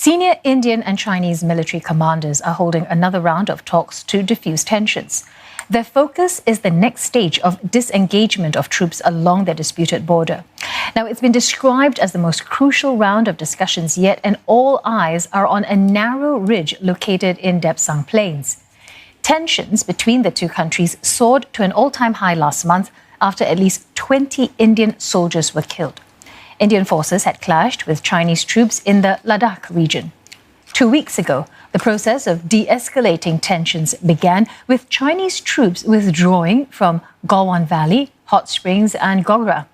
Senior Indian and Chinese military commanders are holding another round of talks to defuse tensions. Their focus is the next stage of disengagement of troops along the disputed border. Now, it's been described as the most crucial round of discussions yet, and all eyes are on a narrow ridge located in Depsang Plains. Tensions between the two countries soared to an all-time high last month after at least 20 Indian soldiers were killed. Indian forces had clashed with Chinese troops in the Ladakh region. 2 weeks ago, the process of de-escalating tensions began with Chinese troops withdrawing from Galwan Valley, Hot Springs and Gogra.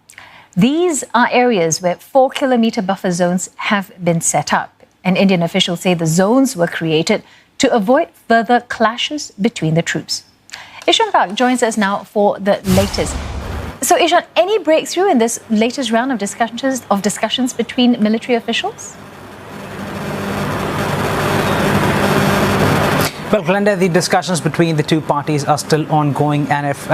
These are areas where 4-kilometer buffer zones have been set up, and Indian officials say the zones were created to avoid further clashes between the troops. Ishan Park joins us now for the latest. So, Ishan, any breakthrough in this latest round of discussions between military officials? Well, Glenda, the discussions between the two parties are still ongoing, and if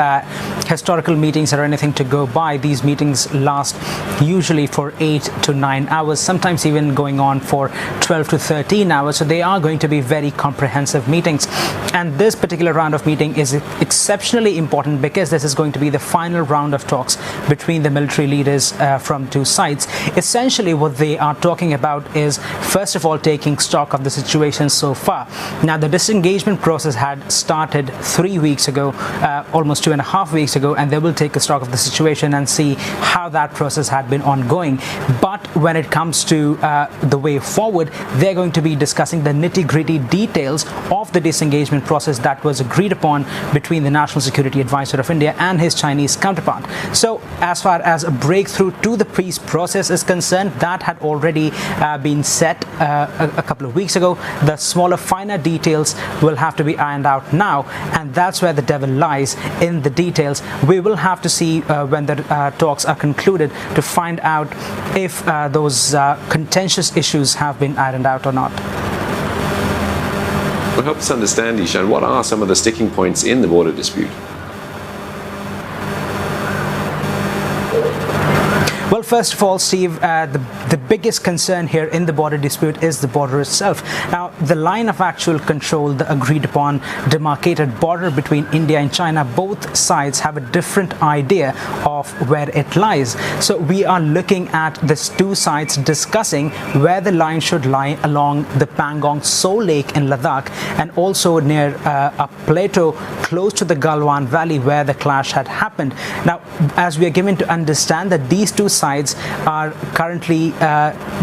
historical meetings are anything to go by, these meetings last usually for 8 to 9 hours, sometimes even going on for 12 to 13 hours. So they are going to be very comprehensive meetings. And this particular round of meeting is exceptionally important because this is going to be the final round of talks between the military leaders from two sides. Essentially, what they are talking about is, first of all, taking stock of the situation so far. Now, the disengagement process had started 3 weeks ago, almost 2.5 weeks ago, and they will take a stock of the situation and see how that process had been ongoing. But when it comes to the way forward, they're going to be discussing the nitty-gritty details of the disengagement process that was agreed upon between the National Security Advisor of India and his Chinese counterpart. So as far as a breakthrough to the peace process is concerned, that had already been set a couple of weeks ago. The smaller, finer details will have to be ironed out now, and that's where the devil lies, in the details. We will have to see when the talks are concluded to find out if those contentious issues have been ironed out or not. Well, help us understand, Ishan, what are some of the sticking points in the border dispute? Well, first of all, Steve, the biggest concern here in the border dispute is the border itself. Now, the line of actual control, the agreed upon demarcated border between India and China, both sides have a different idea of where it lies. So we are looking at these two sides discussing where the line should lie along the Pangong Tso Lake in Ladakh, and also near a plateau close to the Galwan Valley where the clash had happened. Now, as we are given to understand that these two sides are currently,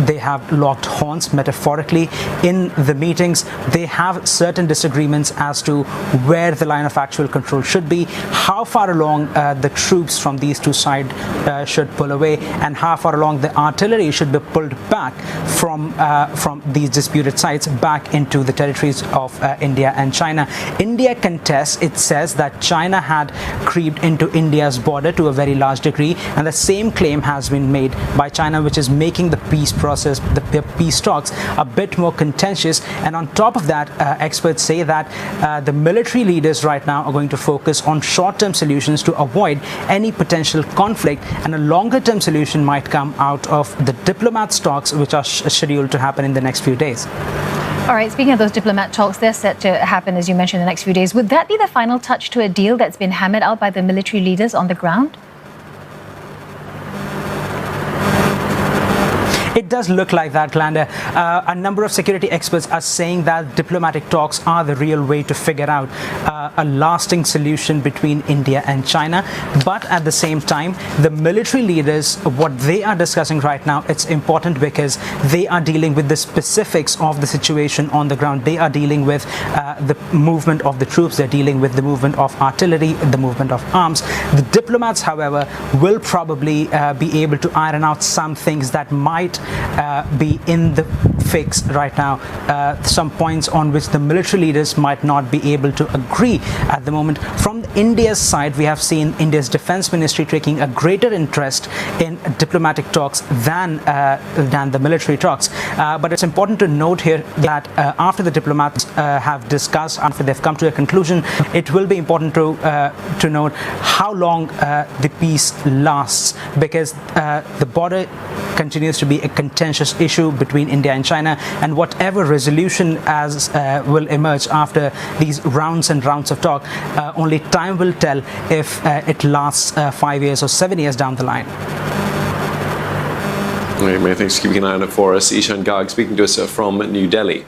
they have locked horns metaphorically in the meetings. They have certain disagreements as to where the line of actual control should be, how far along the troops from these two sides should pull away, and how far along the artillery should be pulled back from these disputed sites back into the territories of India and China. India contests. It says that China had creeped into India's border to a very large degree, and the same claim has been made by China, which is making the peace process, the peace talks, a bit more contentious. And on top of that, experts say that the military leaders right now are going to focus on short-term solutions to avoid any potential conflict, and a longer-term solution might come out of the diplomats' talks, which are scheduled to happen in the next few days. All right, speaking of those diplomat talks, they're set to happen, as you mentioned, in the next few days. Would that be the final touch to a deal that's been hammered out by the military leaders on the ground? It does look like that, Glenda. A number of security experts are saying that diplomatic talks are the real way to figure out a lasting solution between India and China. But at the same time, the military leaders, what they are discussing right now, it's important because they are dealing with the specifics of the situation on the ground. They are dealing with the movement of the troops. They're dealing with the movement of artillery, the movement of arms. The diplomats, however, will probably be able to iron out some things that might be in the fix right now, some points on which the military leaders might not be able to agree at the moment. From India's side, we have seen India's defense ministry taking a greater interest in diplomatic talks than the military talks. But it's important to note here that after the diplomats have discussed, after they've come to a conclusion, it will be important to note how long the peace lasts, because the border continues to be a contentious issue between India and China, and whatever resolution will emerge after these rounds and rounds of talk, only time will tell if it lasts 5 years or 7 years down the line. Many thanks for keeping an eye on it for us. Ishan Garg speaking to us from New Delhi.